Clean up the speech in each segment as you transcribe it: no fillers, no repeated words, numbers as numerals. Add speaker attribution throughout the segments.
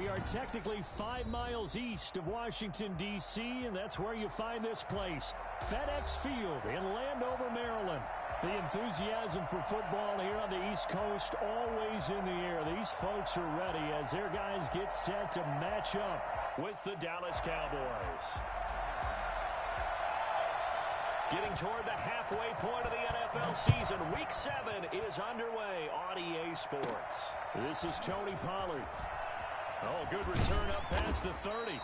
Speaker 1: We are technically 5 miles east of Washington, D.C., and that's where you find this place, FedEx Field in Landover, Maryland. The enthusiasm for football here on the East Coast always in the air. These folks are ready as their guys get set to match up with the Dallas Cowboys. Getting toward the halfway point of the NFL season, Week 7 is underway on EA Sports. This is Tony Pollard. Oh, good return up past the 30.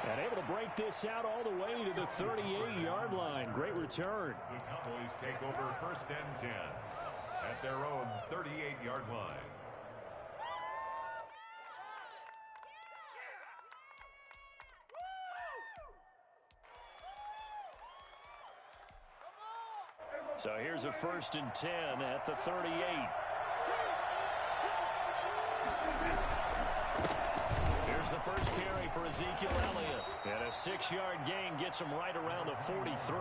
Speaker 1: And able to break this out all the way to the 38-yard line. Great return.
Speaker 2: The Cowboys take over 1st and 10 at their own 38-yard line.
Speaker 1: So here's a 1st and 10 at the 38. Here's the first carry for Ezekiel Elliott. And a 6-yard gain gets him right around the 43.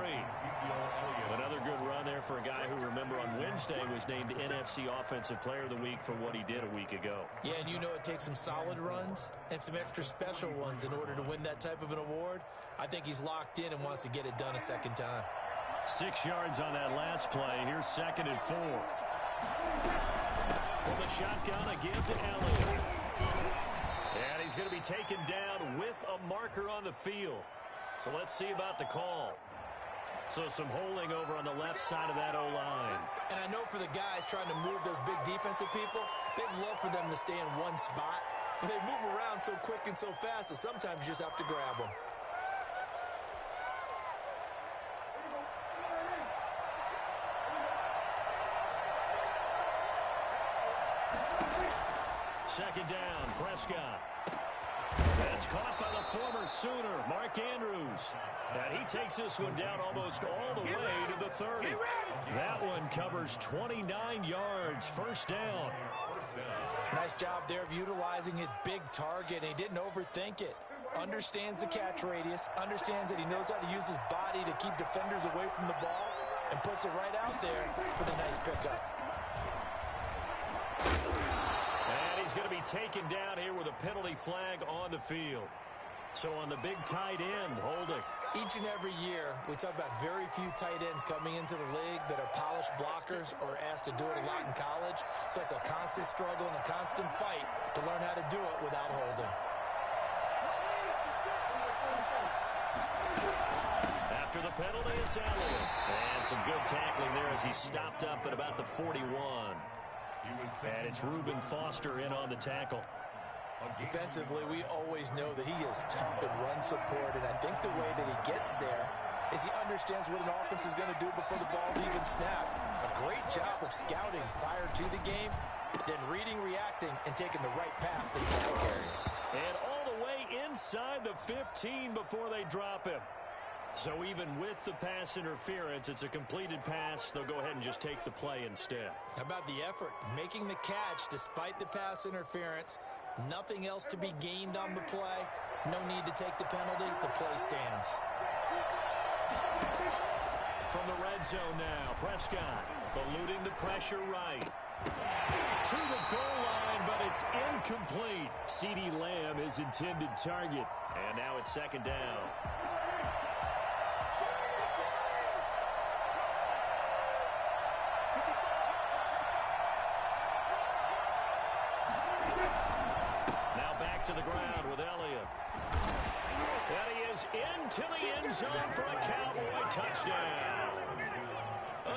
Speaker 1: Another good run there for a guy who, remember, on Wednesday was named NFC Offensive Player of the Week for what he did a week ago.
Speaker 3: Yeah, and you know it takes some solid runs and some extra special ones in order to win that type of an award. I think he's locked in and wants to get it done a second time.
Speaker 1: 6 yards on that last play. Here's 2nd and 4. From the shotgun, a give to Elliott. And he's going to be taken down with a marker on the field. So let's see about the call. So some holding over on the left side of that O-line.
Speaker 3: And I know for the guys trying to move those big defensive people, they'd love for them to stay in one spot. But they move around so quick and so fast that sometimes you just have to grab them.
Speaker 1: Second down, Prescott. That's caught by the former Sooner, Mark Andrews. And he takes this one down almost all the way to the 30. That one covers 29 yards, 1st down.
Speaker 3: Nice job there of utilizing his big target. He didn't overthink it. Understands the catch radius, understands that he knows how to use his body to keep defenders away from the ball, and puts it right out there for the nice pickup.
Speaker 1: He's going to be taken down here with a penalty flag on the field. So on the big tight end, holding.
Speaker 3: Each and every year, we talk about very few tight ends coming into the league that are polished blockers or asked to do it a lot in college. So it's a constant struggle and a constant fight to learn how to do it without holding.
Speaker 1: After the penalty, it's Elliott. And some good tackling there as he stopped up at about the 41. And it's Reuben Foster in on the tackle.
Speaker 3: Defensively, we always know that he is tough in run support, and I think the way that he gets there is he understands what an offense is going to do before the ball's even snapped. A great job of scouting prior to the game, then reading, reacting, and taking the right path to the ball carrier.
Speaker 1: And all the way inside the 15 before they drop him. So even with the pass interference, it's a completed pass. They'll go ahead and just take the play instead.
Speaker 3: How about the effort? Making the catch despite the pass interference. Nothing else to be gained on the play. No need to take the penalty. The play stands.
Speaker 1: From the red zone now, Prescott eluding the pressure right. To the goal line, but it's incomplete. CeeDee Lamb is intended target. And now it's 2nd down. To the ground with Elliott. And he is into the end zone for a Cowboy touchdown.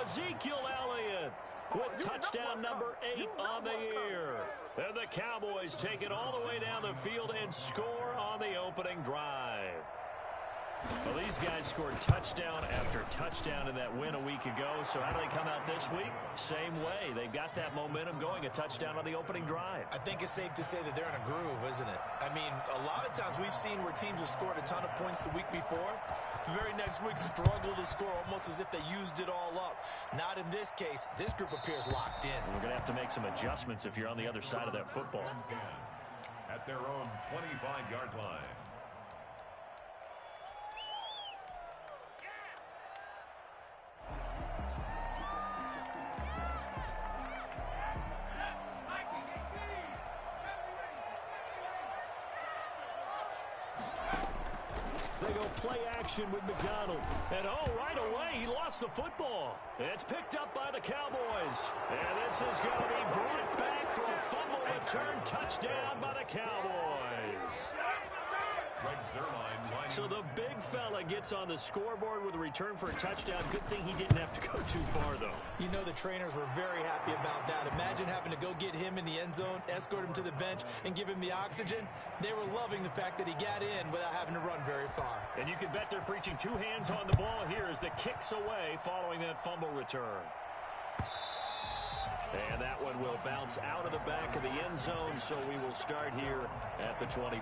Speaker 1: Ezekiel Elliott with touchdown number 8 on the year. And the Cowboys take it all the way down the field and score on the opening drive. Well, these guys scored touchdown after touchdown in that win a week ago. So how do they come out this week? Same way. They've got that momentum going, a touchdown on the opening drive.
Speaker 3: I think it's safe to say that they're in a groove, isn't it? I mean, a lot of times we've seen where teams have scored a ton of points the week before. The very next week struggle to score almost as if they used it all up. Not in this case. This group appears locked in.
Speaker 1: We're going to have to make some adjustments if you're on the other side of that football.
Speaker 2: At their own 25-yard line.
Speaker 1: they go play action with McDonald. And, oh, right away, he lost the football. It's picked up by the Cowboys. And this is going to be brought back for a fumble return touchdown by the Cowboys. So the big fella gets on the scoreboard with a return for a touchdown. Good thing he didn't have to go too far, though.
Speaker 3: You know the trainers were very happy about that. Imagine having to go get him in the end zone, escort him to the bench, and give him the oxygen. They were loving the fact that he got in without having to run very far.
Speaker 1: And you can bet they're preaching two hands on the ball here as the kick's away following that fumble return. And that one will bounce out of the back of the end zone, so we will start here at the 25.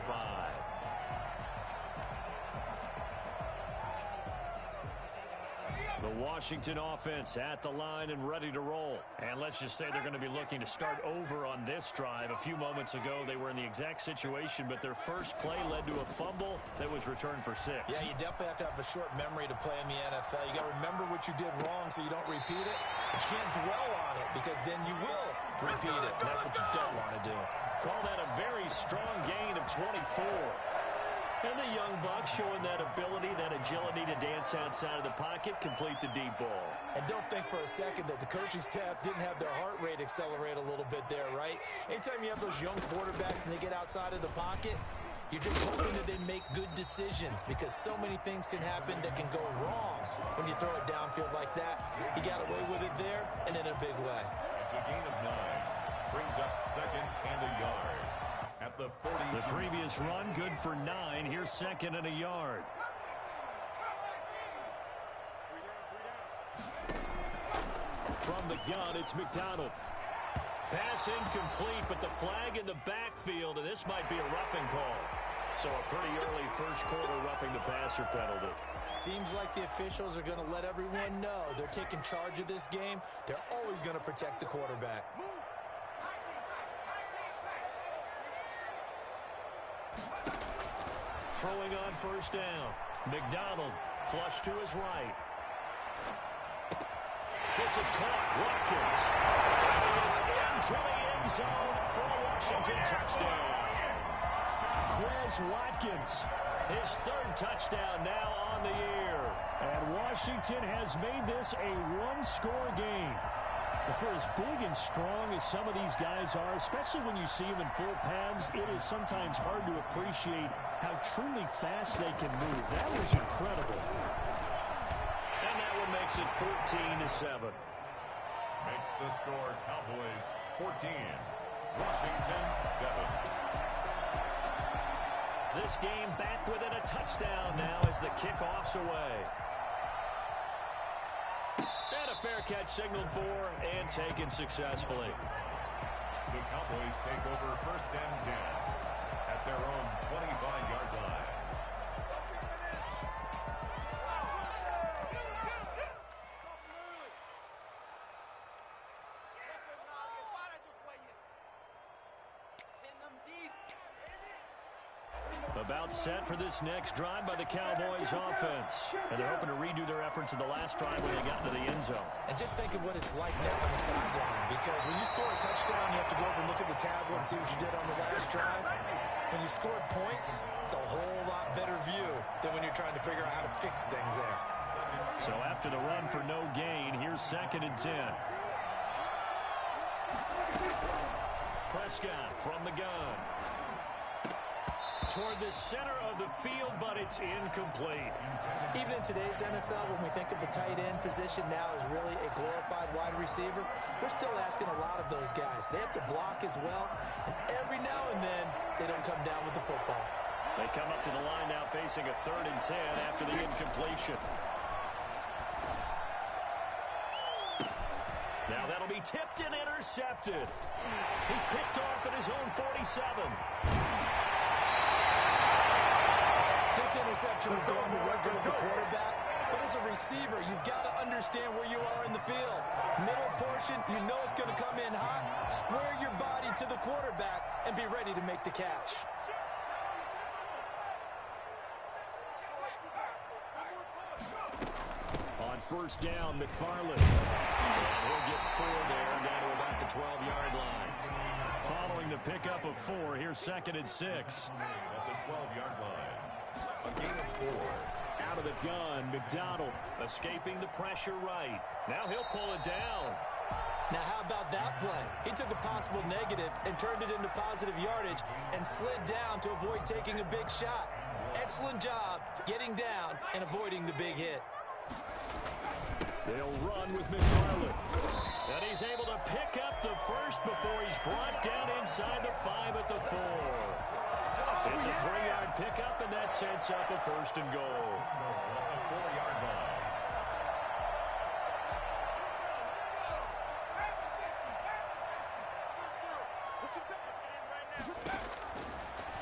Speaker 1: The Washington offense at the line and ready to roll. And let's just say they're going to be looking to start over on this drive. A few moments ago, they were in the exact situation, but their first play led to a fumble that was returned for 6.
Speaker 3: Yeah, you definitely have to have a short memory to play in the NFL. You got to remember what you did wrong so you don't repeat it, but you can't dwell on it because then you will repeat it, and that's what you don't want to do.
Speaker 1: Call that a very strong gain of 24. And the young buck showing that ability, that agility to dance outside of the pocket, complete the deep ball.
Speaker 3: And don't think for a second that the coaching staff didn't have their heart rate accelerate a little bit there, right? Anytime you have those young quarterbacks and they get outside of the pocket, you're just hoping that they make good decisions because so many things can happen that can go wrong when you throw it downfield like that. He got away with it there and in a big way.
Speaker 2: It's a gain of 9. Brings up second and a yard. At the 40.
Speaker 1: The previous run, good for 9. Here's second and a yard. From the gun, it's McDonald. Pass incomplete, but the flag in the backfield, and this might be a roughing call. So a pretty early first quarter roughing the passer penalty.
Speaker 3: Seems like the officials are going to let everyone know they're taking charge of this game. They're always going to protect the quarterback.
Speaker 1: Throwing on first down. McDonald flush to his right. This is caught. Watkins. Is into the end zone for a Washington touchdown. Quez Watkins. His third touchdown now on the year. And Washington has made this a one-score game. For as big and strong as some of these guys are, especially when you see them in full pads, it is sometimes hard to appreciate how truly fast they can move. That was incredible. And that one makes it 14-7.
Speaker 2: Makes the score Cowboys 14, Washington 7.
Speaker 1: This game back within a touchdown now as the kickoff's away. And a fair catch signaled for and taken successfully.
Speaker 2: The Cowboys take over first and 10 at their own 25-yard line.
Speaker 1: About set for this next drive by the Cowboys offense. And they're hoping to redo their efforts in the last drive when they got into the end zone.
Speaker 3: And just think of what it's like now on the sideline. Because when you score a touchdown, you have to go over and look at the tablet and see what you did on the last drive. When you scored points, it's a whole lot better view than when you're trying to figure out how to fix things there.
Speaker 1: So after the run for no gain, here's second and 10. Prescott from the gun. Toward the center of the field, but it's incomplete.
Speaker 3: Even in today's NFL, when we think of the tight end position now as really a glorified wide receiver, we're still asking a lot of those guys. They have to block as well, and every now and then, they don't come down with the football.
Speaker 1: They come up to the line now facing a 3rd and 10 after the incompletion. Now that'll be tipped and intercepted. He's picked off at his own 47.
Speaker 3: Interception will go on the record of the quarterback, but as a receiver, you've got to understand where you are in the field. Middle portion, you know it's going to come in hot. Square your body to the quarterback and be ready to make the catch.
Speaker 1: On first down, McFarland. And he'll get 4 there down to about the 12-yard line. Following the pickup of 4, here's second and 6.
Speaker 2: At the 12-yard line. A gain of 4.
Speaker 1: Out of the gun, McDonald escaping the pressure right. Now he'll pull it down.
Speaker 3: Now, how about that play? He took a possible negative and turned it into positive yardage and slid down to avoid taking a big shot. Excellent job getting down and avoiding the big hit.
Speaker 1: They'll run with McFarland. And he's able to pick up the first before he's brought down inside the 5 at the 4. It's a 3-yard pickup, and that sets up a 1st and goal.
Speaker 2: A 4-yard line.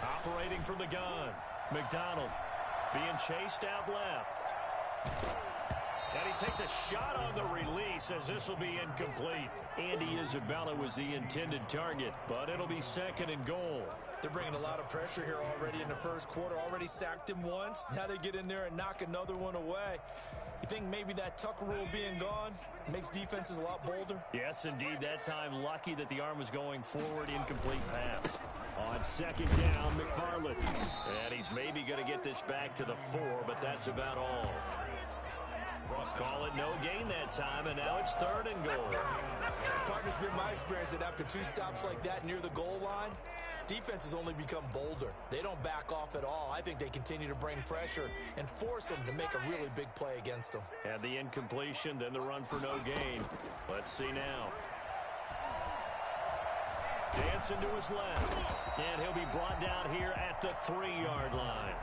Speaker 1: Operating from the gun, McDonald being chased out left. And he takes a shot on the release as this will be incomplete. Andy Isabella was the intended target, but it'll be 2nd and goal.
Speaker 3: They're bringing a lot of pressure here already in the first quarter. Already sacked him once. Now they get in there and knock another one away. You think maybe that Tucker rule being gone makes defenses a lot bolder?
Speaker 1: Yes, indeed. That time, lucky that the arm was going forward. Incomplete pass. On 2nd down, McFarland. And he's maybe going to get this back to the 4, but that's about all. Call it no gain that time, and now it's 3rd and goal.
Speaker 3: Partner's been my experience that after 2 stops like that near the goal line, defenses only become bolder. They don't back off at all. I think they continue to bring pressure and force them to make a really big play against them.
Speaker 1: And the incompletion, then the run for no gain. Let's see now. Dancing to his left. And he'll be brought down here at the 3-yard line.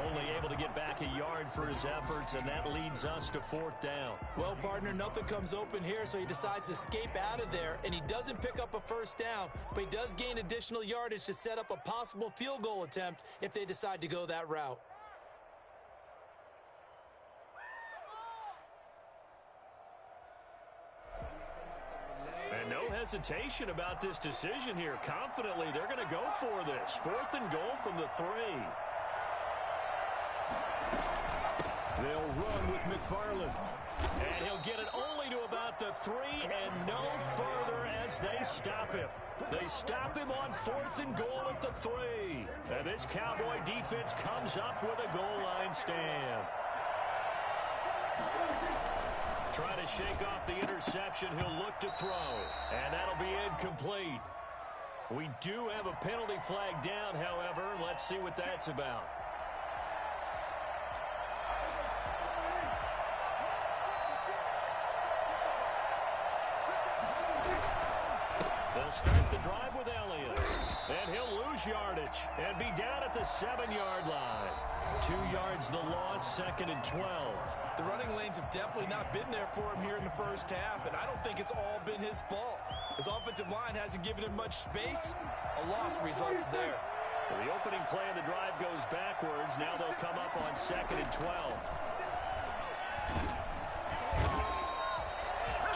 Speaker 1: Only able to get back a yard for his efforts, and that leads us to 4th down.
Speaker 3: Well, partner, nothing comes open here, so he decides to escape out of there, and he doesn't pick up a 1st down, but he does gain additional yardage to set up a possible field goal attempt if they decide to go that route.
Speaker 1: And no hesitation about this decision here. Confidently, they're going to go for this. 4th and goal from the 3. They'll run with McFarland. And he'll get it only to about the 3 and no further as they stop him. They stop him on 4th and goal at the 3. And this Cowboy defense comes up with a goal line stand. Try to shake off the interception. He'll look to throw. And that'll be incomplete. We do have a penalty flag down, however. Let's see what that's about. They'll start the drive with Elliott. And he'll lose yardage and be down at the 7-yard line. 2 yards the loss, 2nd and 12.
Speaker 3: The running lanes have definitely not been there for him here in the first half, and I don't think it's all been his fault. His offensive line hasn't given him much space. A loss results there.
Speaker 1: Well, the opening play of the drive goes backwards. Now they'll come up on 2nd and 12.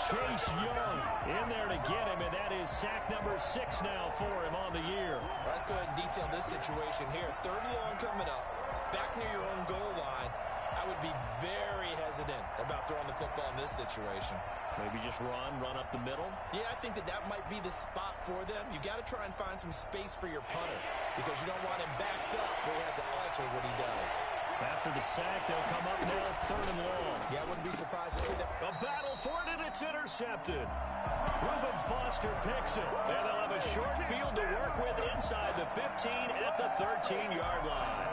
Speaker 1: Chase Young in there to get him, and that is sack number 6 now for him on the year.
Speaker 3: Let's go ahead and detail this situation here. 3rd and long coming up, back near your own goal line. I would be very hesitant about throwing the football in this situation.
Speaker 1: Maybe just run up the middle?
Speaker 3: Yeah, I think that might be the spot for them. You got to try and find some space for your punter because you don't want him backed up where he has to alter what he does.
Speaker 1: After the sack, they'll come up now 3rd and long.
Speaker 3: Yeah, I wouldn't be surprised to see that.
Speaker 1: A battle for it, and it's intercepted. Reuben Foster picks it. And they'll have a short field to work with inside the 15 at the 13-yard line.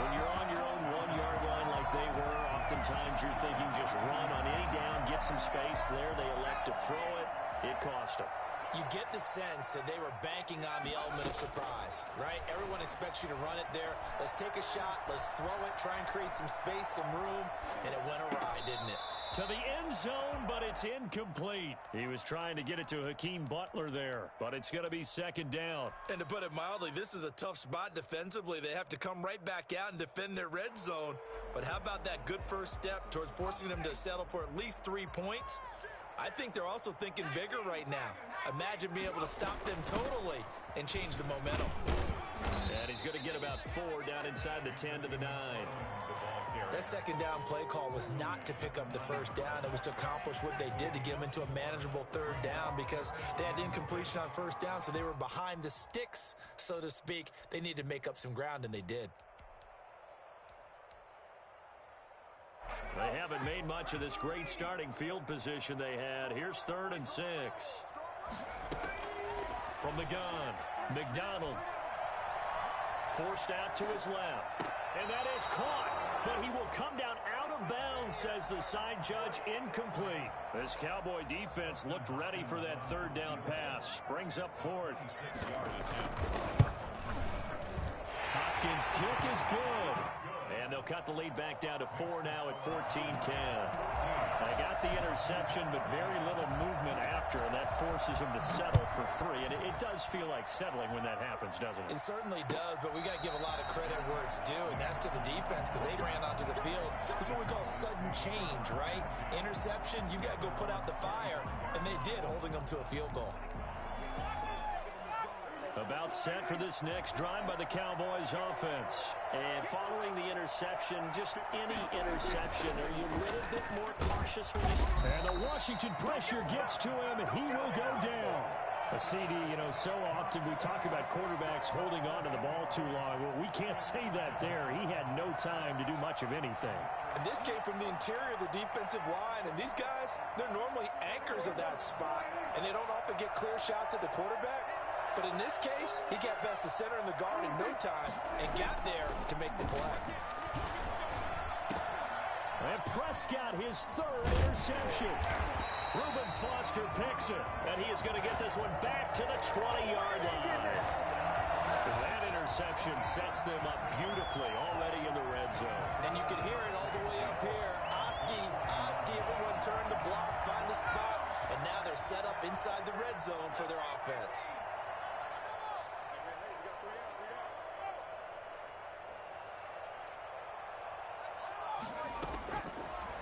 Speaker 1: When you're on your own 1-yard line like they were, oftentimes you're thinking just run on any down, get some space there. They elect to throw it. It cost them.
Speaker 3: You get the sense that they were banking on the element of surprise, right? Everyone expects you to run it there. Let's take a shot. Let's throw it. Try and create some space, some room. And it went awry, didn't it?
Speaker 1: To the end zone, but it's incomplete. He was trying to get it to Hakeem Butler there, but it's going to be 2nd down.
Speaker 3: And to put it mildly, this is a tough spot defensively. They have to come right back out and defend their red zone. But how about that good first step towards forcing them to settle for at least 3 points? I think they're also thinking bigger right now. Imagine being able to stop them totally and change the momentum.
Speaker 1: And he's going to get about 4 down inside the 10 to the 9.
Speaker 3: That 2nd down play call was not to pick up the 1st down. It was to accomplish what they did to get them into a manageable 3rd down because they had incompletion on 1st down, so they were behind the sticks, so to speak. They needed to make up some ground, and they did.
Speaker 1: They haven't made much of this great starting field position they had. Here's 3rd and 6. From the gun, McDonald. Forced out to his left. And that is caught. But he will come down out of bounds, says the side judge. Incomplete. This Cowboy defense looked ready for that 3rd down pass. Brings up 4th. Hopkins' kick is good. And they'll cut the lead back down to 4 now at 14-10. They got the interception, but very little movement after, and that forces them to settle for 3. And it does feel like settling when that happens, doesn't it?
Speaker 3: It certainly does, but we got to give a lot of credit where it's due, and that's to the defense because they ran onto the field. This is what we call sudden change, right? Interception, you got to go put out the fire, and they did, holding them to a field goal.
Speaker 1: About set for this next drive by the Cowboys offense. And following the interception, just any interception, are you a little bit more cautious when you... And the Washington pressure gets to him, and he will go down. A CD, so often we talk about quarterbacks holding on to the ball too long. Well, we can't say that there. He had no time to do much of anything.
Speaker 3: And this came from the interior of the defensive line, and these guys, they're normally anchors of that spot, and they don't often get clear shots at the quarterback. But in this case, he got past the center and the guard in no time and got there to make the play.
Speaker 1: And Prescott, his 3rd interception. Reuben Foster picks it, and he is going to get this one back to the 20-yard line. That interception sets them up beautifully already in the red zone.
Speaker 3: And you can hear it all the way up here. Oski, everyone turn to block, find the spot, and now they're set up inside the red zone for their offense.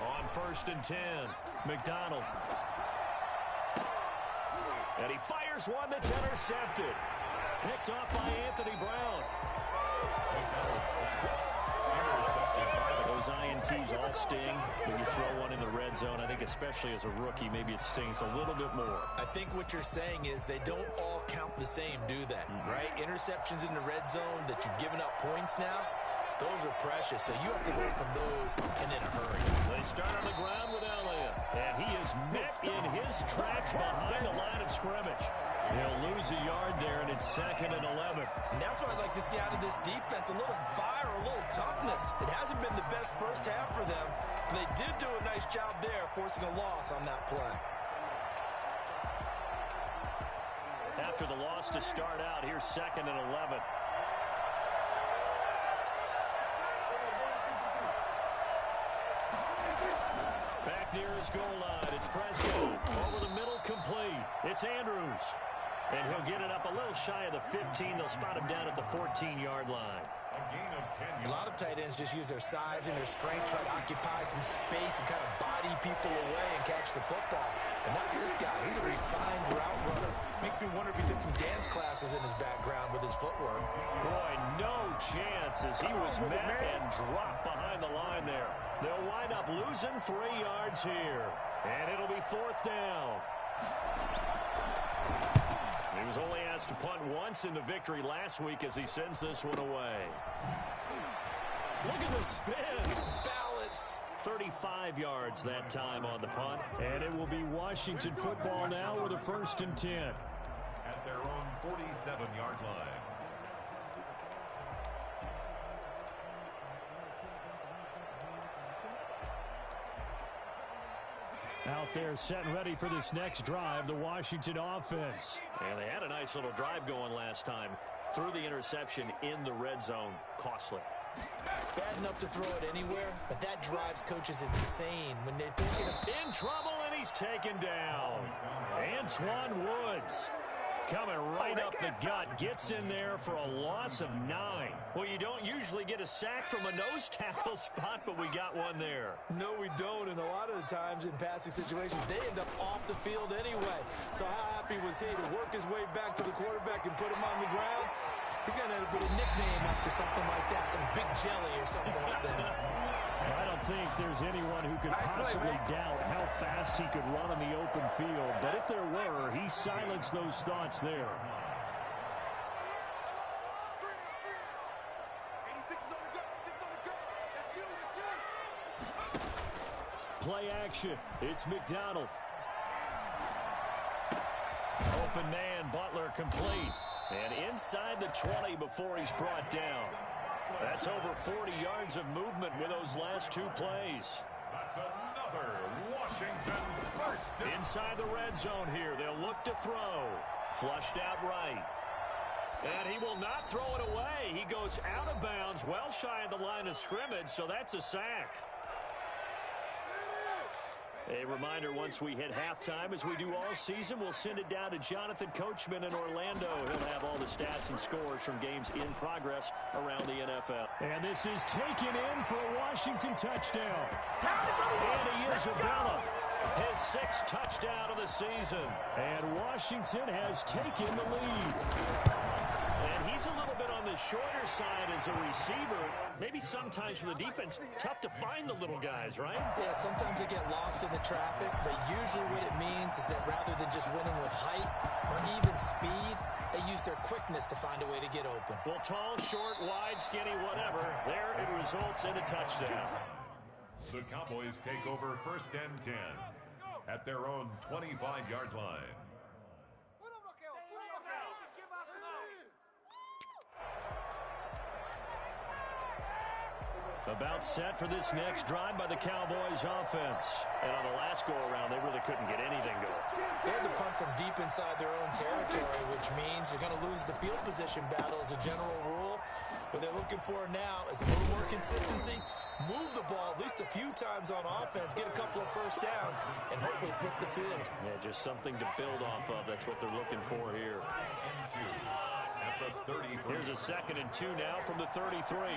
Speaker 1: On 1st and 10, McDonald. And he fires one that's intercepted. Picked off by Anthony Brown. Those INTs all sting when you throw one in the red zone. I think especially as a rookie, maybe it stings a little bit more.
Speaker 3: I think what you're saying is they don't all count the same, do they? Right? Interceptions in the red zone that you've given up points now, those are precious, so you have to go from those and in a hurry.
Speaker 1: They start on the ground with Elliott, and he is met in his tracks behind the line of scrimmage. He'll lose a yard there, and it's 2nd and 11.
Speaker 3: And that's what I'd like to see out of this defense, a little fire, a little toughness. It hasn't been the best first half for them, but they did do a nice job there, forcing a loss on that play.
Speaker 1: After the loss to start out, here's 2nd and 11. Back near his goal line, it's Prescott. Over the middle, complete. It's Andrews. And he'll get it up a little shy of the 15. They'll spot him down at the 14-yard line.
Speaker 2: A gain of 10 yards.
Speaker 3: A lot of tight ends just use their size and their strength, try to occupy some space and kind of body people away and catch the football. But not this guy. He's a refined route runner. Makes me wonder if he took some dance classes in his background with his footwork.
Speaker 1: Boy, no chance as he was met and dropped behind the line there. They'll wind up losing 3 yards here. And it'll be 4th down. He was only asked to punt once in the victory last week as he sends this one away. Look at the spin.
Speaker 3: Balance.
Speaker 1: 35 yards that time on the punt. And it will be Washington football now with a 1st and 10.
Speaker 2: At their own 47-yard line.
Speaker 1: Out there set and ready for this next drive, the Washington offense. And they had a nice little drive going last time. Threw the interception in the red zone. Costly.
Speaker 3: Bad enough to throw it anywhere, but that drives coaches insane when they're thinking of...
Speaker 1: In trouble, and he's taken down. Antoine Woods coming right up the gut. Gets in there for a loss of 9. Well, you don't usually get a sack from a nose tackle spot, but we got one there.
Speaker 3: No, we don't, and a lot of the times in passing situations, they end up off the field anyway. So how happy was he to work his way back to the quarterback and put him on the ground? He's going to end up with a nickname after something like that, some big jelly or something like that.
Speaker 1: I don't think there's anyone who could possibly doubt how fast he could run in the open field. But if there were, he silenced those thoughts there. action. It's McDonald. Open man, Butler complete. And inside the 20 before he's brought down. That's over 40 yards of movement with those last two plays.
Speaker 2: That's another Washington first.
Speaker 1: Inside the red zone here. They'll look to throw. Flushed out right. And he will not throw it away. He goes out of bounds, well shy of the line of scrimmage, so that's a sack. A reminder, once we hit halftime, as we do all season, we'll send it down to Jonathan Coachman in Orlando. He'll have all the stats and scores from games in progress around the NFL. And this is taken in for a Washington touchdown. And he is Abella. His 6th touchdown of the season. And Washington has taken the lead. And he's a little bit on the shorter side as a receiver. Maybe sometimes for the defense, tough to find the little guys, right?
Speaker 3: Yeah, sometimes they get lost in the traffic, but usually what it means is that rather than just winning with height or even speed, they use their quickness to find a way to get open.
Speaker 1: Well, tall, short, wide, skinny, whatever, there it results in a touchdown.
Speaker 2: The Cowboys take over 1st and 10 at their own 25-yard line.
Speaker 1: About set for this next drive by the Cowboys offense. And on the last go-around, they really couldn't get anything going.
Speaker 3: They had to punt from deep inside their own territory, which means you're going to lose the field position battle as a general rule. What they're looking for now is a little more consistency, move the ball at least a few times on offense, get a couple of first downs, and hopefully flip the field.
Speaker 1: Yeah, just something to build off of. That's what they're looking for here.
Speaker 2: At the 33.
Speaker 1: Here's a 2nd and 2 now from the 33.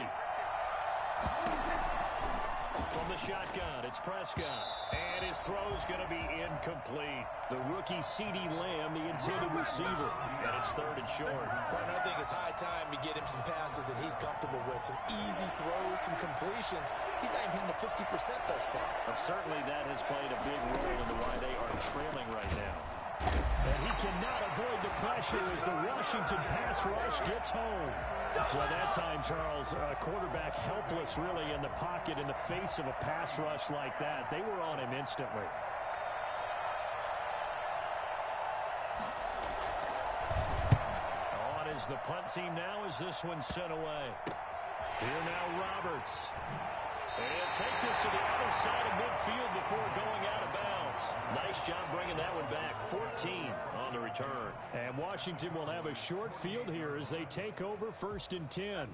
Speaker 1: From the shotgun, it's Prescott. And his throw's going to be incomplete. The rookie CeeDee Lamb, the intended receiver. And it's 3rd and short.
Speaker 3: Partner, I think it's high time to get him some passes that he's comfortable with. Some easy throws, some completions. He's not even hitting the 50% thus far.
Speaker 1: But certainly that has played a big role in why they are trailing right now. And he cannot avoid the pressure as the Washington pass rush gets home. So that time, Charles, quarterback helpless really in the pocket in the face of a pass rush like that. They were on him instantly. On is the punt team now as this one's sent away. Here now Roberts. And he'll take this to the other side of midfield before going out of bounds. Nice job bringing that one back. 14 on the return. And Washington will have a short field here as they take over 1st and 10.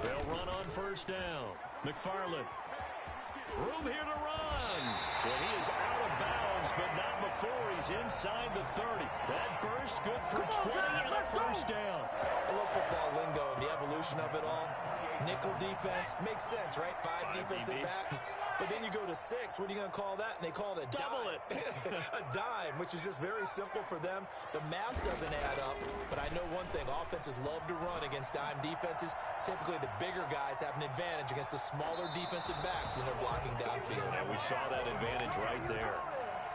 Speaker 1: They'll run on 1st down. McFarland. Room here to run. Well, he is out of bounds, but not before he's inside the 30. That burst good for 20 and a first down.
Speaker 3: I love football lingo and the evolution of it all. Nickel defense makes sense, right? 5 defensive backs. But then you go to 6. What are you going to call that? And they call it a
Speaker 1: double
Speaker 3: dime. A dime, which is just very simple for them. The math doesn't add up. But I know one thing. Offenses love to run against dime defenses. Typically, the bigger guys have an advantage against the smaller defensive backs when they're blocking downfield.
Speaker 1: And we saw that advantage right there.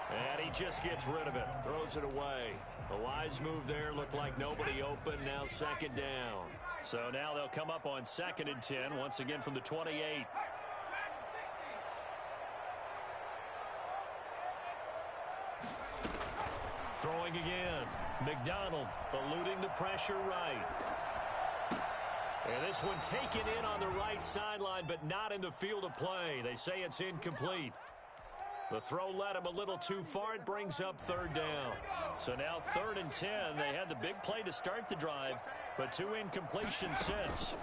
Speaker 1: And he just gets rid of it. Throws it away. A wise move there. Looked like nobody open. Now 2nd down. So now they'll come up on 2nd and 10. Once again from the 28. Throwing again. McDonald eluding the pressure right. And this one taken in on the right sideline, but not in the field of play. They say it's incomplete. The throw led him a little too far. It brings up 3rd down. So now 3rd and 10. They had the big play to start the drive, but 2 incompletions since.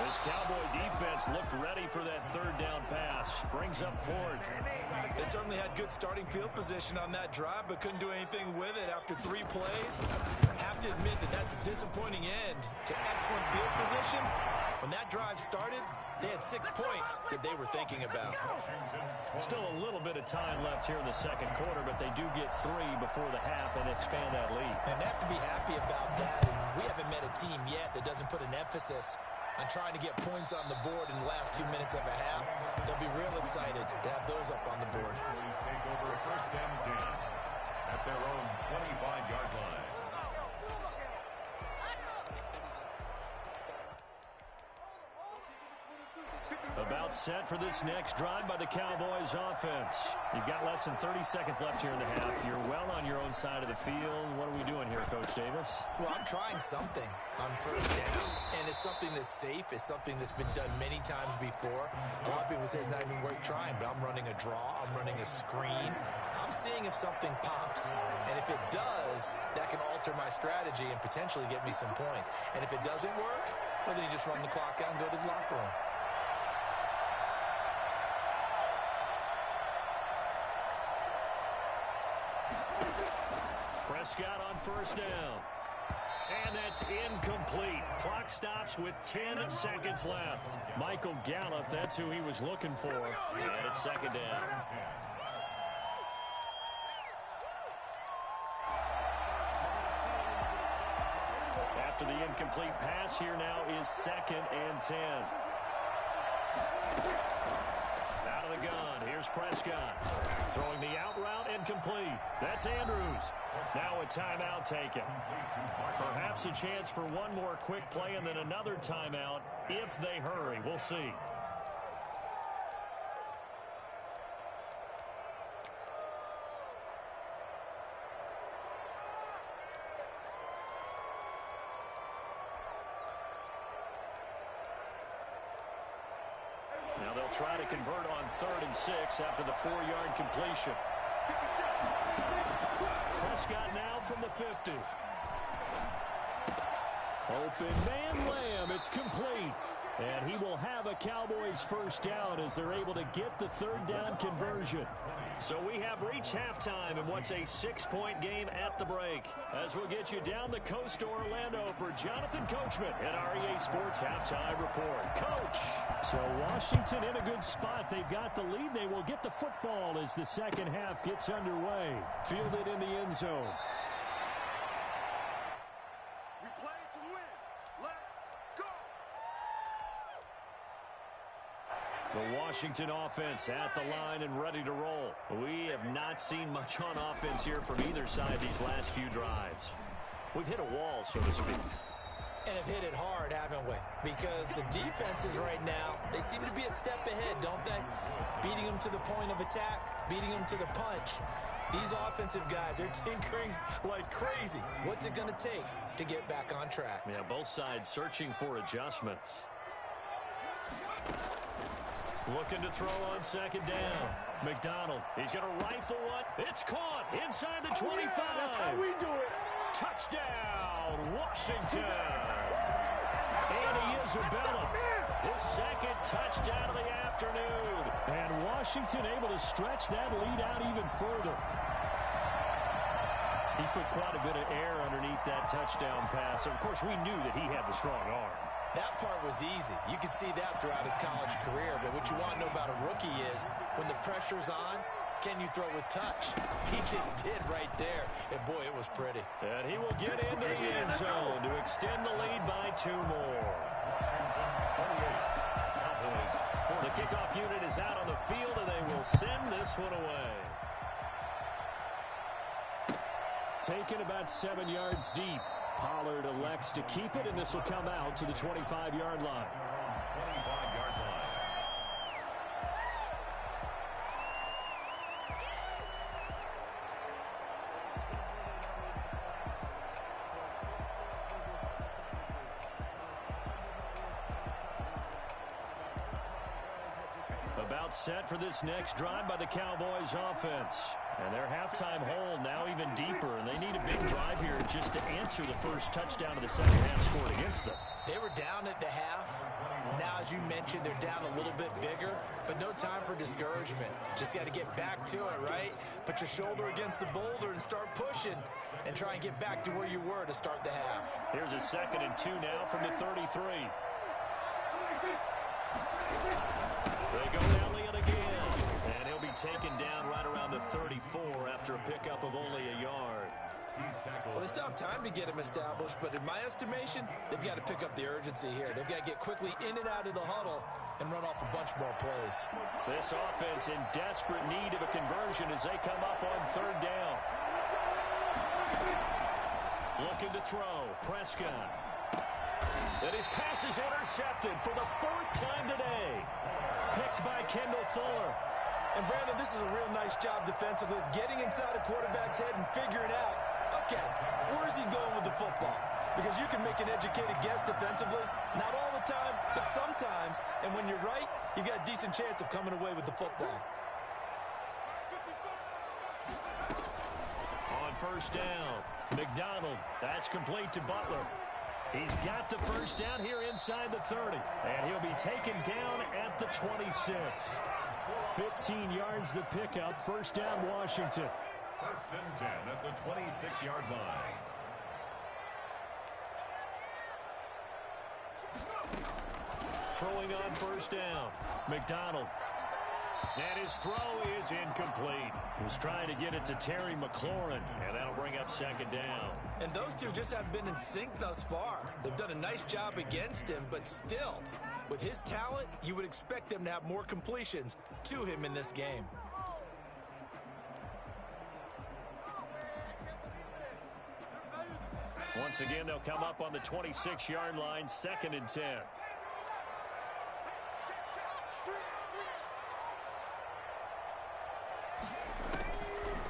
Speaker 1: This Cowboy defense looked ready for that 3rd down pass. Brings up 4th.
Speaker 3: They certainly had good starting field position on that drive, but couldn't do anything with it after 3 plays. I have to admit that that's a disappointing end to excellent field position. When that drive started, they had 6 points that they were thinking about.
Speaker 1: Still a little bit of time left here in the 2nd quarter, but they do get 3 before the half and expand that lead.
Speaker 3: And they have to be happy about that. And we haven't met a team yet that doesn't put an emphasis on trying to get points on the board in the last 2 minutes of a half. They'll be real excited to have those up on the board.
Speaker 2: Please take over 1st and 10 at their own 25-yard line.
Speaker 1: About set for this next drive by the Cowboys offense. You've got less than 30 seconds left here in the half. You're well on your own side of the field. What are we doing here, Coach Davis?
Speaker 3: Well, I'm trying something on first down, and it's something that's safe. It's something that's been done many times before. A lot of people say it's not even worth trying, but I'm running a draw. I'm running a screen. I'm seeing if something pops, and if it does, that can alter my strategy and potentially get me some points. And if it doesn't work, well, then you just run the clock out and go to the locker room.
Speaker 1: Prescott on first down. And that's incomplete. Clock stops with 10 seconds left. Michael Gallup, that's who he was looking for. And it's second down. After the incomplete pass, here now is 2nd and 10. Out of the gun, here's Prescott. Throwing the out route incomplete. That's Andrews. Now a timeout taken. Perhaps a chance for one more quick play and then another timeout if they hurry. We'll see. Now they'll try to convert on 3rd and 6 after the 4-yard completion. Prescott now from the 50. Open man Lamb. It's complete. And he will have a Cowboys first down as they're able to get the 3rd down conversion. So we have reached halftime in what's a 6-point game at the break. As we'll get you down the coast to Orlando for Jonathan Coachman at our EA Sports Halftime Report. Coach! So Washington in a good spot. They've got the lead. They will get the football as the second half gets underway. Fielded in the end zone.
Speaker 4: We play to win. Let's go!
Speaker 1: The Washington offense at the line and ready to roll. We have not seen much on offense here from either side these last few drives. We've hit a wall, so to speak.
Speaker 3: And have hit it hard, haven't we? Because the defenses right now, they seem to be a step ahead, don't they? Beating them to the point of attack, beating them to the punch. These offensive guys, they're tinkering like crazy. What's it going to take to get back on track?
Speaker 1: Yeah, both sides searching for adjustments. Looking to throw on 2nd down. McDonald, he's going to rifle one. It's caught inside the 25.
Speaker 4: Yeah, that's how we do it.
Speaker 1: Touchdown, Washington. And Isabella, his 2nd touchdown of the afternoon. And Washington able to stretch that lead out even further. He put quite a bit of air underneath that touchdown pass. Of course, we knew that he had the strong arm.
Speaker 3: That part was easy. You could see that throughout his college career. But what you want to know about a rookie is when the pressure's on, can you throw with touch? He just did right there. And, boy, it was pretty.
Speaker 1: And he will get into the end zone to extend the lead by 2 more. The kickoff unit is out on the field, and they will send this one away. Taken about 7 yards deep. Pollard elects to keep it, and this will come out to the 25-yard line.
Speaker 2: 25-yard line.
Speaker 1: About set for this next drive by the Cowboys offense. And their halftime hole now even deeper, and they need a big drive here just to answer the first touchdown of the second half scored against them.
Speaker 3: They were down at the half. Now, as you mentioned, they're down a little bit bigger, but no time for discouragement. Just got to get back to it, right? Put your shoulder against the boulder and start pushing and try and get back to where you were to start the half.
Speaker 1: Here's a 2nd and 2 now from the 33. They go Elliott again, and he'll be taken down right around the 34 after a pickup of only a yard.
Speaker 3: Well, they still have time to get him established, but in my estimation, they've got to pick up the urgency here. They've got to get quickly in and out of the huddle and run off a bunch more plays.
Speaker 1: This offense in desperate need of a conversion as they come up on 3rd down. Looking to throw. Prescott. And his pass is intercepted for the 4th time today. Picked by Kendall Fuller.
Speaker 3: And Brandon, this is a real nice job defensively of getting inside a quarterback's head and figuring out, okay, where's he going with the football? Because you can make an educated guess defensively. Not all the time, but sometimes. And when you're right, you've got a decent chance of coming away with the football.
Speaker 1: On first down, McDonald. That's complete to Butler. He's got the first down here inside the 30. And he'll be taken down at the 26. 15 yards the pickup. First down, Washington.
Speaker 2: First and 10 at the 26-yard line.
Speaker 1: Throwing on first down. McDonald. And his throw is incomplete. He was trying to get it to Terry McLaurin, and that'll bring up second down.
Speaker 3: And those two just haven't been in sync thus far. They've done a nice job against him, but still, with his talent, you would expect them to have more completions to him in this game.
Speaker 1: Once again, they'll come up on the 26-yard line, 2nd and 10.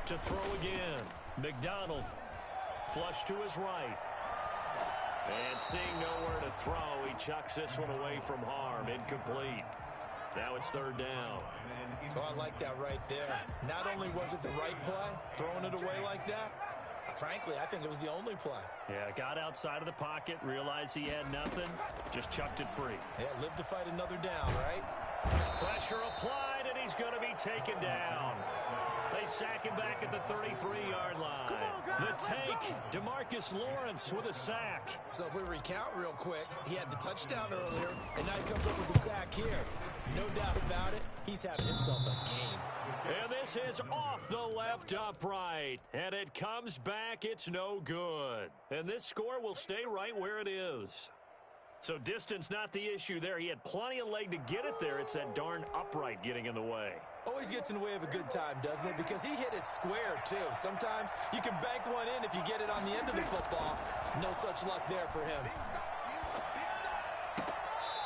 Speaker 1: To throw again. McDonald. Flush to his right. And seeing nowhere to throw, he chucks this one away from harm. Incomplete. Now it's 3rd down.
Speaker 3: Oh, I like that right there. Not only was it the right play, throwing it away like that, frankly, I think it was the only play.
Speaker 1: Yeah, got outside of the pocket, realized he had nothing, just chucked it free.
Speaker 3: Yeah, live to fight another down, right?
Speaker 1: Pressure applied, and he's going to be taken down. They sack him back at the 33-yard line. The tank, DeMarcus Lawrence with a sack.
Speaker 3: So if we recount real quick, he had the touchdown earlier, and now he comes up with the sack here. No doubt about it, he's having himself a game.
Speaker 1: And this is off the left upright. And it comes back, it's no good. And this score will stay right where it is. So distance not the issue there. He had plenty of leg to get it there. It's that darn upright getting in the way.
Speaker 3: Always gets in the way of a good time, doesn't it? Because he hit it square, too. Sometimes you can bank one in if you get it on the end of the football. No such luck there for him.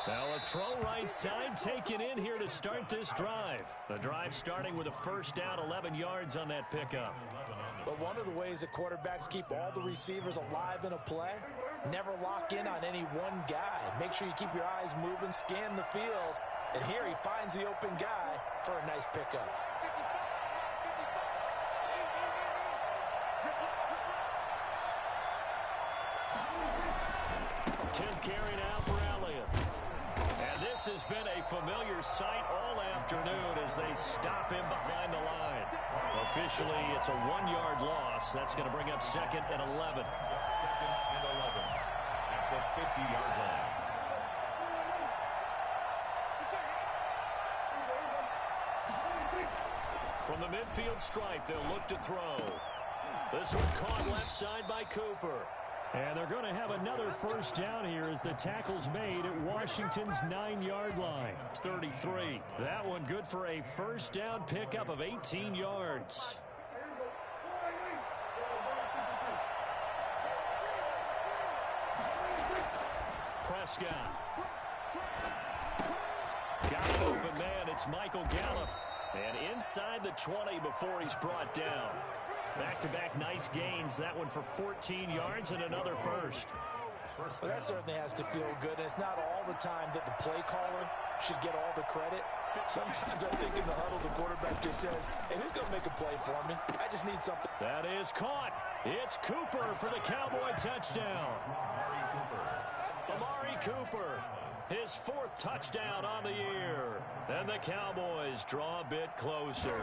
Speaker 1: Now a throw right side taken in here to start this drive. The drive starting with a first down, 11 yards on that pickup.
Speaker 3: But one of the ways that quarterbacks keep all the receivers alive in a play, never lock in on any one guy. Make sure you keep your eyes moving, scan the field. And here he finds the open guy for a nice pickup.
Speaker 1: 10th carry now for Elliott. And this has been a familiar sight all afternoon as they stop him behind the line. Officially, it's a 1-yard loss. That's going to bring up 2nd and 11.
Speaker 2: 2nd and 11 at the 50-yard line.
Speaker 1: From the midfield stripe, they'll look to throw. This one caught left side by Cooper. And they're going to have another first down here as the tackle's made at Washington's 9-yard line. It's 33. That one good for a first down pickup of 18 yards. Prescott. Got an open man. It's Michael Gallup. And inside the 20 before he's brought down. Back-to-back nice gains. That one for 14 yards and another first.
Speaker 3: Well, that certainly has to feel good. And it's not all the time that the play caller should get all the credit. Sometimes I think in the huddle, the quarterback just says, hey, who's going to make a play for me? I just need something.
Speaker 1: That is caught. It's Cooper for the Cowboy touchdown. Amari Cooper. His 4th touchdown on the year. And the Cowboys draw a bit closer.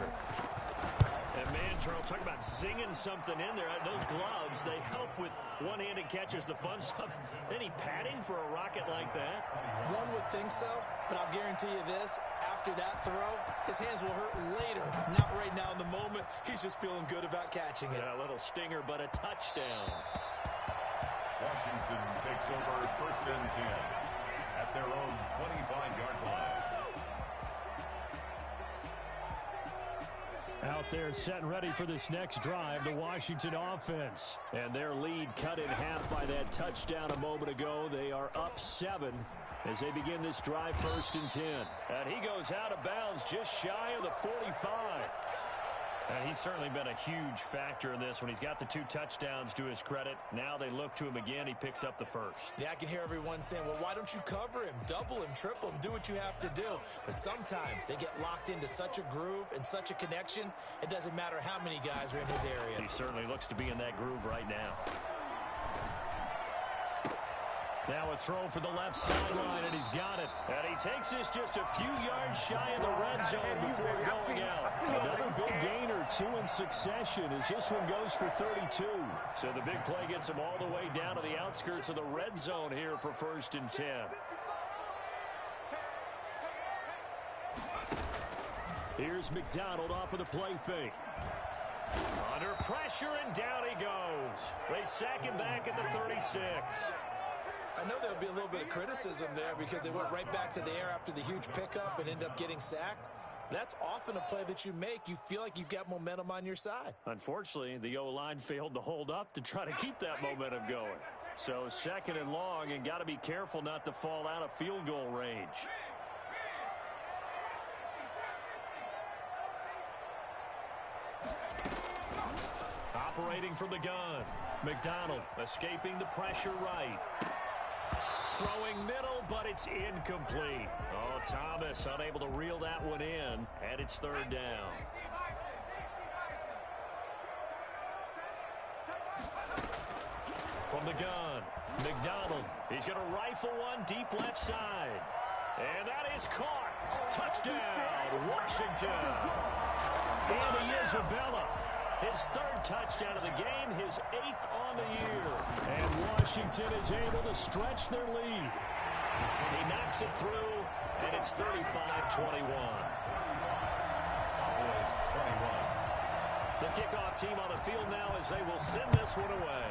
Speaker 1: And man, Charles, talking about zinging something in there. Those gloves, they help with one-handed catches, the fun stuff. Any padding for a rocket like that?
Speaker 3: One would think so, but I'll guarantee you this. After that throw, his hands will hurt later. Not right now in the moment. He's just feeling good about catching it.
Speaker 1: Yeah, a little stinger, but a touchdown.
Speaker 2: Washington takes over 1st and 10 at their own 25-yard line.
Speaker 1: Out there set and ready for this next drive, the Washington offense. And their lead cut in half by that touchdown a moment ago. They are up 7 as they begin this drive, 1st and 10. And he goes out of bounds just shy of the 45. And he's certainly been a huge factor in this when he's got the 2 touchdowns to his credit. Now they look to him again. He picks up the first.
Speaker 3: Yeah, I can hear everyone saying, well, why don't you cover him? Double him, triple him, do what you have to do. But sometimes they get locked into such a groove and such a connection, it doesn't matter how many guys are in his area.
Speaker 1: He certainly looks to be in that groove right now. Now a throw for the left sideline, and he's got it. And he takes this just a few yards shy of the red zone before going out. Another big gainer, 2 in succession, as this one goes for 32. So the big play gets him all the way down to the outskirts of the red zone here for 1st and 10. Here's McDonald off of the play fake. Under pressure, and down he goes. They sack him back at the 36.
Speaker 3: I know there'll be a little bit of criticism there because they went right back to the air after the huge pickup and ended up getting sacked. That's often a play that you make. You feel like you've got momentum on your side.
Speaker 1: Unfortunately, the O-line failed to hold up to try to keep that momentum going. So 2nd and long, and got to be careful not to fall out of field goal range. Operating from the gun. McDonald escaping the pressure right. Throwing middle, but it's incomplete. Oh, Thomas unable to reel that one in, and it's 3rd down. From the gun, McDonald. He's going to rifle one deep left side. And that is caught. Touchdown, Washington. Andy Isabella. His 3rd touchdown of the game, his 8th on the year. And Washington is able to stretch their lead. He knocks it through, and it's 35-21. The kickoff team on the field now as they will send this one away.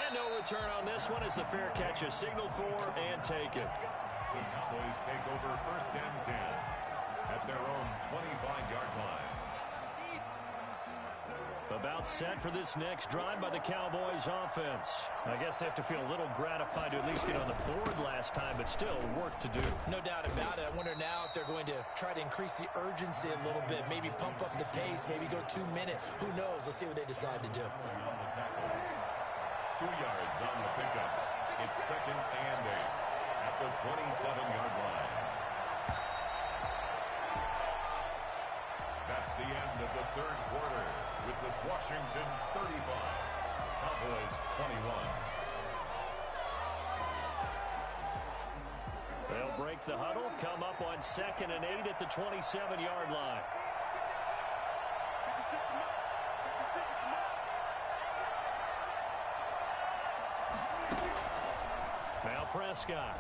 Speaker 1: And no return on this one as the fair catch is signaled for and taken.
Speaker 2: The Cowboys take over 1st and 10. At their own 25-yard line.
Speaker 1: About set for this next drive by the Cowboys offense. I guess they have to feel a little gratified to at least get on the board last time, but still work to do.
Speaker 3: No doubt about it. I wonder now if they're going to try to increase the urgency a little bit, maybe pump up the pace, maybe go 2-minute. Who knows? Let's see what they decide to do.
Speaker 2: 2 yards on the pickup. It's 2nd and 8 at the 27-yard line. That's the end of the 3rd quarter with this Washington 35, Cowboys 21.
Speaker 1: They'll break the huddle, come up on 2nd and 8 at the 27-yard line. Now Prescott.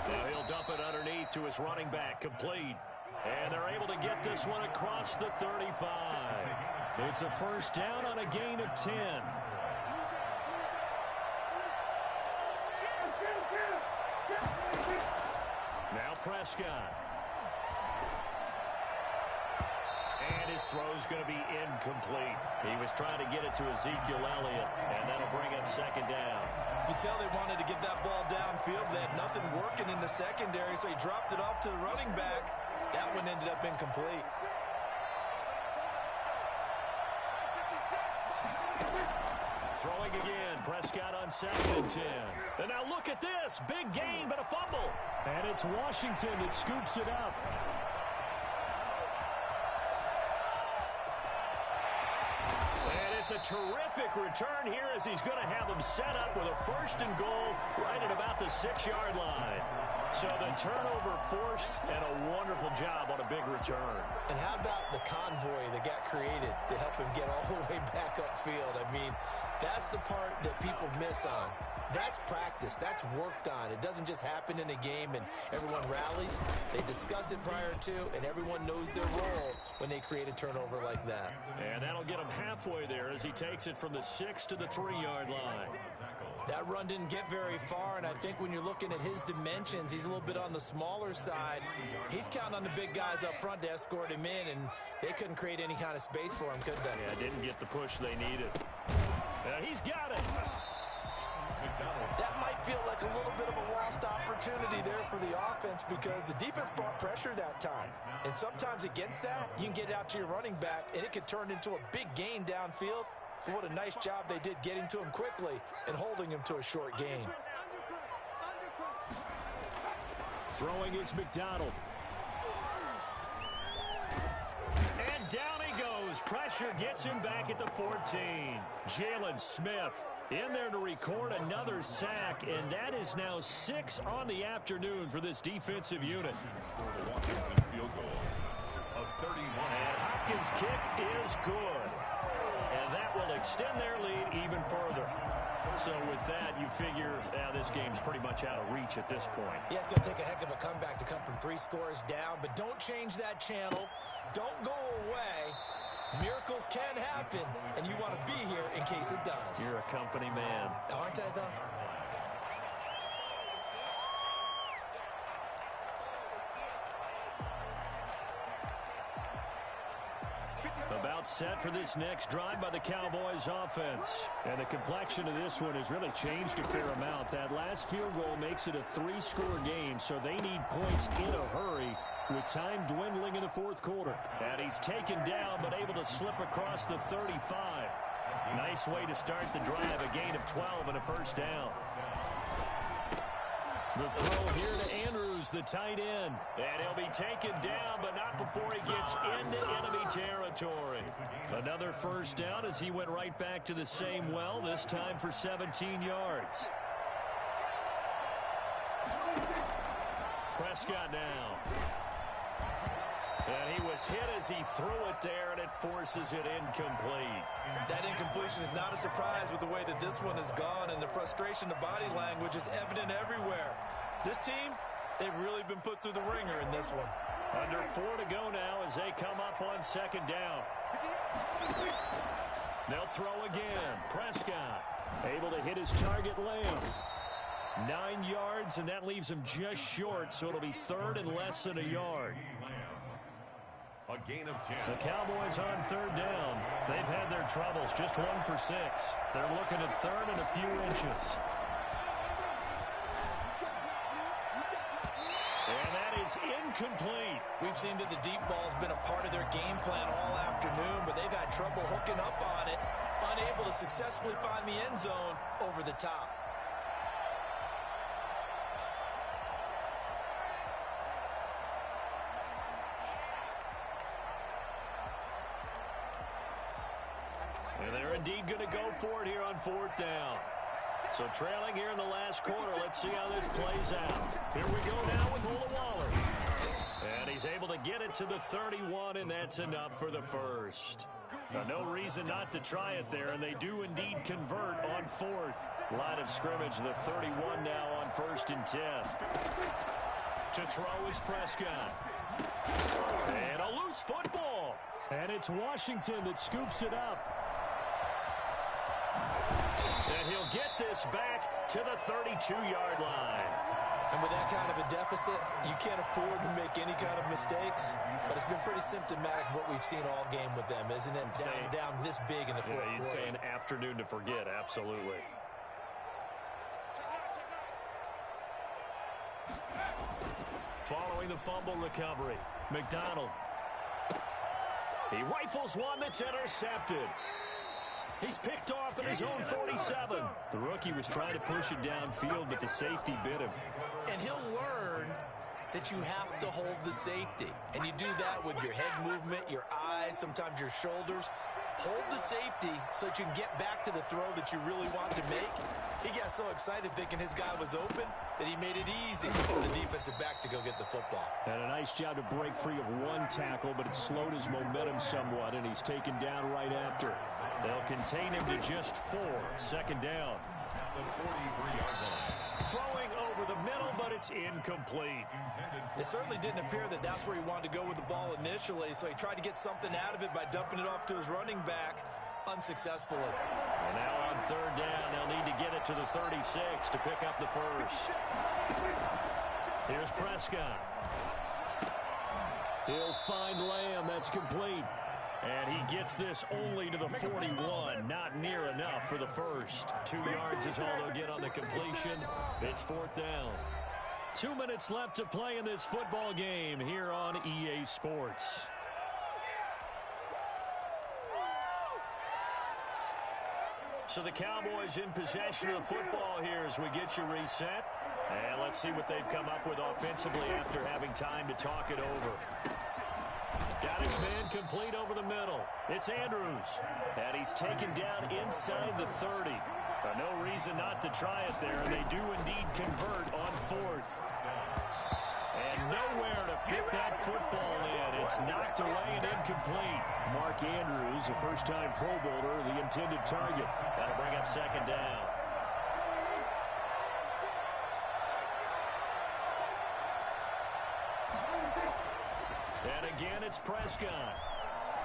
Speaker 1: Now he'll dump it underneath to his running back, complete. And they're able to get this one across the 35. It's a 1st down on a gain of 10. Now Prescott. And his throw's going to be incomplete. He was trying to get it to Ezekiel Elliott, and that'll bring up 2nd down.
Speaker 3: You can tell they wanted to get that ball downfield. They had nothing working in the secondary, so he dropped it off to the running back. That one ended up incomplete.
Speaker 1: Throwing again. Prescott on 2nd and 10. And now look at this. Big gain, but a fumble. And it's Washington that scoops it up. And it's a terrific return here as he's going to have them set up with a 1st and goal right at about the 6-yard line. So the turnover forced, and a wonderful job on a big return.
Speaker 3: And how about the convoy that got created to help him get all the way back upfield? I mean, that's the part that people miss on. That's practice. That's worked on. It doesn't just happen in a game and everyone rallies. They discuss it prior to, and everyone knows their role when they create a turnover like that.
Speaker 1: And that'll get him halfway there as he takes it from the 6 to the 3-yard line.
Speaker 3: That run didn't get very far, and I think when you're looking at his dimensions, he's a little bit on the smaller side. He's counting on the big guys up front to escort him in, and they couldn't create any kind of space for him, could they?
Speaker 1: Yeah, didn't get the push they needed. He's got it.
Speaker 3: That might feel like a little bit of a lost opportunity there for the offense because the defense brought pressure that time. And sometimes against that, you can get it out to your running back, and it could turn into a big gain downfield. So what a nice job they did getting to him quickly and holding him to a short gain.
Speaker 1: Throwing is McDonald. And down he goes. Pressure gets him back at the 14. Jalen Smith in there to record another sack, and that is now 6 on the afternoon for this defensive unit.
Speaker 2: Field goal of 31.
Speaker 1: And Hopkins' kick is good. And that will extend their lead even further. So with that, you figure this game's pretty much out of reach at this point.
Speaker 3: Yeah, it's going to take a heck of a comeback to come from 3 scores down, but don't change that channel. Don't go away. Miracles can happen, and you want to be here in case it does.
Speaker 1: You're a company man.
Speaker 3: Aren't I, though?
Speaker 1: About set for this next drive by the Cowboys offense. And the complexion of this one has really changed a fair amount. That last field goal makes it a 3-score game, so they need points in a hurry with time dwindling in the fourth quarter. And he's taken down but able to slip across the 35. Nice way to start the drive, a gain of 12 and a first down. The throw here to Andrews, the tight end. And he'll be taken down, but not before he gets into enemy territory. Another first down as he went right back to the same well, this time for 17 yards. Prescott now. And he was hit as he threw it there, and it forces it incomplete.
Speaker 3: That incompletion is not a surprise with the way that this one has gone, and the frustration of body language is evident everywhere. This team, they've really been put through the ringer in this one.
Speaker 1: Under 4 to go now as they come up on second down. They'll throw again. Prescott able to hit his target Lamb. 9 yards, and that leaves him just short, so it'll be third and less than a yard.
Speaker 2: A gain of 10.
Speaker 1: The Cowboys on third down. They've had their troubles, just 1 for 6. They're looking at third and a few inches. And that is incomplete.
Speaker 3: We've seen that the deep ball's been a part of their game plan all afternoon, but they've had trouble hooking up on it, unable to successfully find the end zone over the top.
Speaker 1: And they're indeed going to go for it here on fourth down. So trailing here in the last quarter, let's see how this plays out. Here we go now with Waller. And he's able to get it to the 31, and that's enough for the first. Now, no reason not to try it there, and they do indeed convert on fourth. Line of scrimmage, the 31 now on 1st and 10. To throw is Prescott. And a loose football. And it's Washington that scoops it up. And he'll get this back to the 32-yard line.
Speaker 3: And with that kind of a deficit, you can't afford to make any kind of mistakes. But it's been pretty symptomatic of what we've seen all game with them, isn't it? Down this big in the fourth quarter.
Speaker 1: You'd say an afternoon to forget, absolutely. Following the fumble recovery, McDonald. He rifles one that's intercepted. He's picked off at his own 47. The rookie was trying to push it downfield, but the safety bit him.
Speaker 3: And he'll learn that you have to hold the safety. And you do that with your head movement, your eyes, sometimes your shoulders. Hold the safety so that you can get back to the throw that you really want to make. He got so excited thinking his guy was open that he made it easy for the defensive back to go get the football.
Speaker 1: And a nice job to break free of one tackle, but it slowed his momentum somewhat, and he's taken down right after. They'll contain him to just 4. Second down.
Speaker 2: The 43-yard line.
Speaker 1: Throwing over the middle, but it's incomplete.
Speaker 3: It certainly didn't appear that that's where he wanted to go with the ball initially, so he tried to get something out of it by dumping it off to his running back unsuccessfully.
Speaker 1: And now on third down. They'll need to get it to the 36 to pick up the first. Here's Prescott. He'll find Lamb. That's complete. And he gets this only to the 41. Not near enough for the first. 2 yards is all they'll get on the completion. It's fourth down. 2 minutes left to play in this football game here on EA Sports. So the Cowboys in possession of the football here as we get you reset. And let's see what they've come up with offensively after having time to talk it over. Got his man complete over the middle. It's Andrews. And he's taken down inside the 30. No reason not to try it there. They do indeed convert on fourth. And nowhere to fit that football in. It's knocked away and incomplete. Mark Andrews, a first-time Pro Bowler, the intended target. That'll bring up second down. And again, it's Prescott.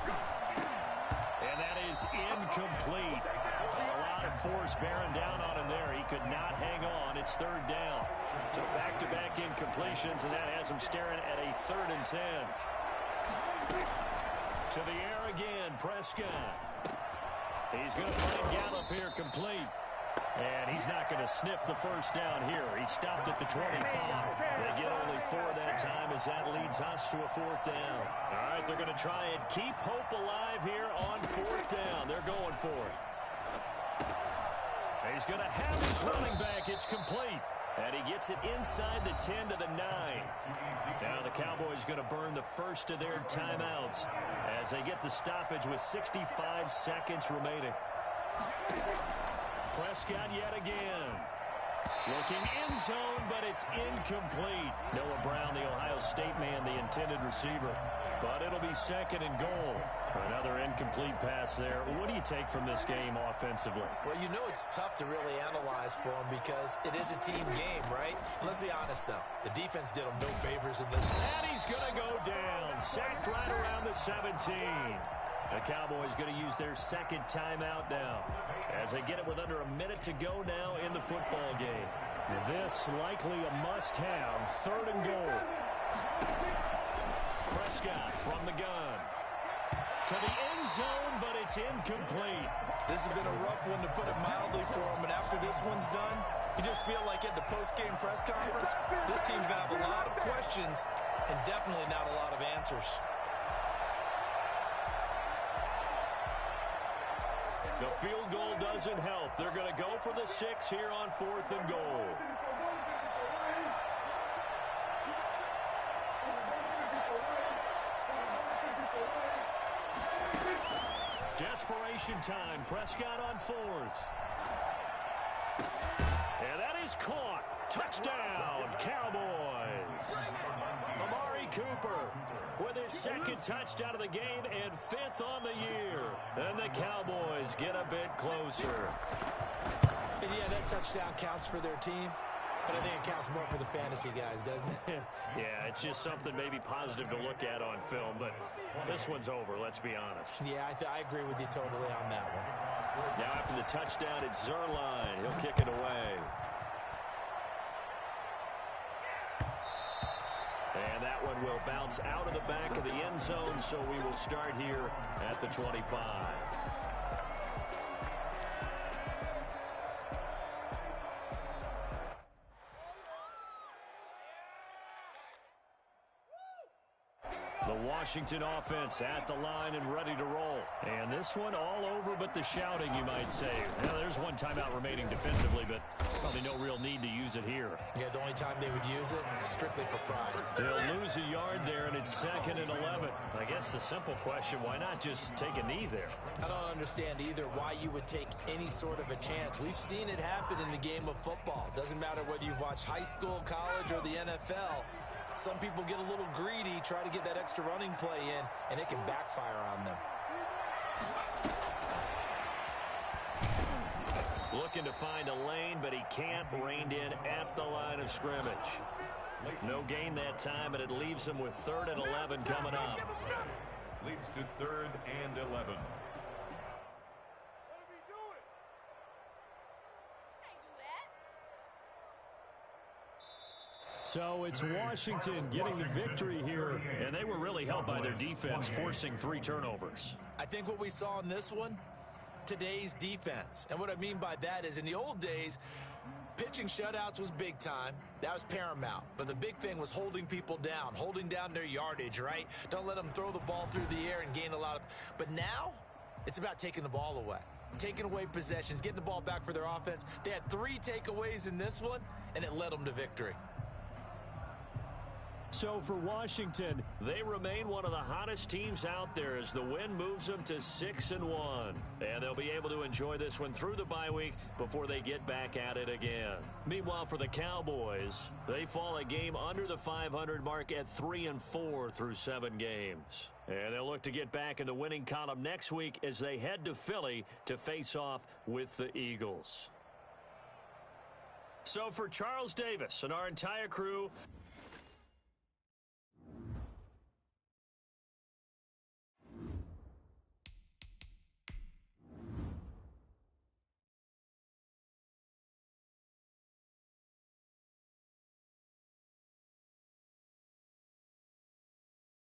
Speaker 1: And that is incomplete. A lot of force bearing down on him there. He could not hang on. It's third down. So back-to-back incompletions, and that has him staring at a 3rd and 10. To the air again, Prescott. He's going to find Gallup here complete. And he's not going to sniff the first down here. He stopped at the 25. They get only 4 that time as that leads us to a 4th down. All right, they're going to try and keep hope alive here on 4th down. They're going for it. He's going to have his running back. It's complete. And he gets it inside the 10 to the 9. Now the Cowboys going to burn the first of their timeouts as they get the stoppage with 65 seconds remaining. Prescott yet again. Looking in zone, but it's incomplete. Noah Brown, the Ohio State man, the intended receiver. But it'll be 2nd and goal. Another incomplete pass there. What do you take from this game offensively?
Speaker 3: Well, you know it's tough to really analyze for them because it is a team game, right? And let's be honest, though. The defense did them no favors in this game.
Speaker 1: And he's going to go down. Sacked right around the 17. The Cowboys going to use their 2nd timeout now as they get it with under a minute to go now in the football game. This likely a must-have. 3rd and goal. Prescott from the gun. To the end zone, but it's incomplete.
Speaker 3: This has been a rough one, to put it mildly, for him. And after this one's done, you just feel like at the post-game press conference, this team's going to have a lot of questions and definitely not a lot of answers.
Speaker 1: The field goal doesn't help. They're going to go for the 6 here on 4th and goal. Desperation time. Prescott on 4th. And that is caught. Touchdown, Cowboys. Amari Cooper with his 2nd touchdown of the game and 5th on the year. And the Cowboys get a bit closer.
Speaker 3: And yeah, that touchdown counts for their team, but I think it counts more for the fantasy guys, doesn't it?
Speaker 1: Yeah, it's just something maybe positive to look at on film, but this one's over, let's be honest.
Speaker 3: Yeah, I agree with you totally on that one.
Speaker 1: Now after the touchdown, it's Zuerlein. He'll kick it away. And that one will bounce out of the back of the end zone, so we will start here at the 25. The Washington offense at the line and ready to roll. And this one all over but the shouting, you might say. Now, there's one timeout remaining defensively, but probably no real need to use it here.
Speaker 3: Yeah, the only time they would use it, strictly for pride.
Speaker 1: They'll lose a yard there, and it's 2nd and 11. I guess the simple question, why not just take a knee there?
Speaker 3: I don't understand either why you would take any sort of a chance. We've seen it happen in the game of football. Doesn't matter whether you've watched high school, college, or the NFL. Some people get a little greedy, try to get that extra running play in, and it can backfire on them.
Speaker 1: Looking to find a lane, but he can't. Reined in at the line of scrimmage. No gain that time, and it leaves him with 3rd and 11 coming up.
Speaker 2: Leads to 3rd and 11.
Speaker 1: So it's Washington getting the victory here. And they were really helped by their defense, forcing 3 turnovers.
Speaker 3: I think what we saw in this one, today's defense. And what I mean by that is in the old days, pitching shutouts was big time. That was paramount. But the big thing was holding people down, holding down their yardage, right? Don't let them throw the ball through the air and gain a lot of... But now, it's about taking the ball away. Taking away possessions, getting the ball back for their offense. They had 3 takeaways in this one, and it led them to victory.
Speaker 1: So for Washington, they remain one of the hottest teams out there as the win moves them to 6-1. And they'll be able to enjoy this one through the bye week before they get back at it again. Meanwhile, for the Cowboys, they fall a game under the 500 mark at 3-4 through 7 games. And they'll look to get back in the winning column next week as they head to Philly to face off with the Eagles. So for Charles Davis and our entire crew,